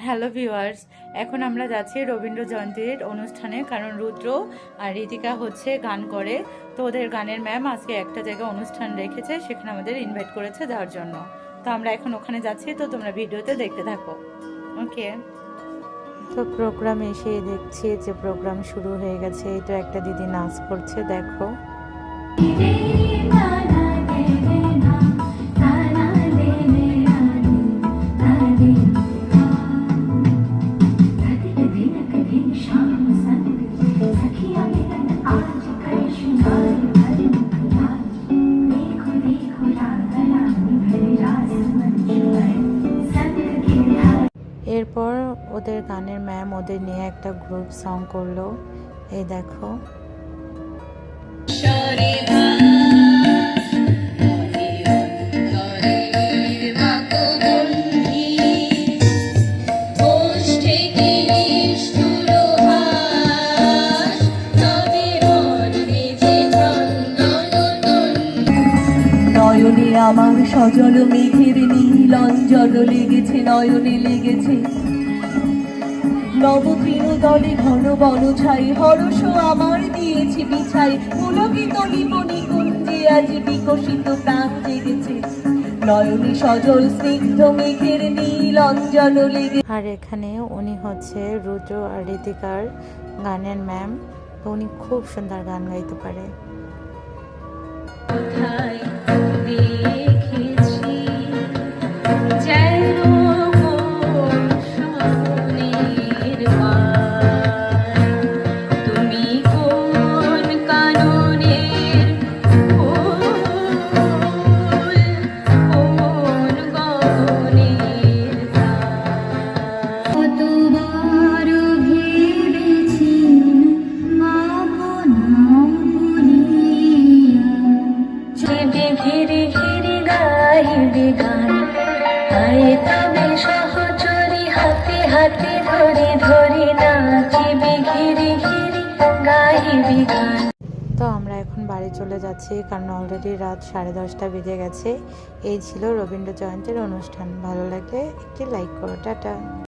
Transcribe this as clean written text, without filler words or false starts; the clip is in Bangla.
হ্যালো ভিউয়ার্স, এখন আমরা যাচ্ছি রবীন্দ্র জয়ন্তীর অনুষ্ঠানে, কারণ রুদ্র আর ঋতিকা হচ্ছে গান করে। তো ওদের গানের ম্যাম আজকে একটা জায়গায় অনুষ্ঠান রেখেছে, সেখানে আমাদের ইনভাইট করেছে যাওয়ার জন্য। তো আমরা এখন ওখানে যাচ্ছি, তো তোমরা ভিডিওতে দেখতে থাকো। ওকে। তো প্রোগ্রাম এসে দেখছি যে প্রোগ্রাম শুরু হয়ে গেছে। এই তো একটা দিদি নাচ করছে, দেখো। এরপর ওদের গানের ম্যাম ওদের নিয়ে একটা গ্রুপ সং করলো, এই দেখো। নয়নে আমার সজল মেঘের নীল অঞ্জল লেগেছে, নয়নে লেগেছে নবপ্রিয় দলে ঘন বন ছাই, হরস আমার দিয়েছে বিছাই, পুলকিত লিমনি কুঞ্জে আজ বিকশিত প্রাণ জেগেছে, নয়নে সজল স্নিগ্ধ মেঘের নীল অঞ্জল লেগেছে। আর এখানে উনি হচ্ছে রুদ্র আর ঋতিকার গানের ম্যাম। তো উনি খুব সুন্দর গান গাইতে পারে। তো আমরা এখন বাড়ি চলে যাচ্ছি, কারণ অলরেডি রাত 10:30 বেজে গেছে। এই ছিল রবীন্দ্র জয়ন্তীর অনুষ্ঠান। ভালো লাগলে একটি লাইক করো। টাটা।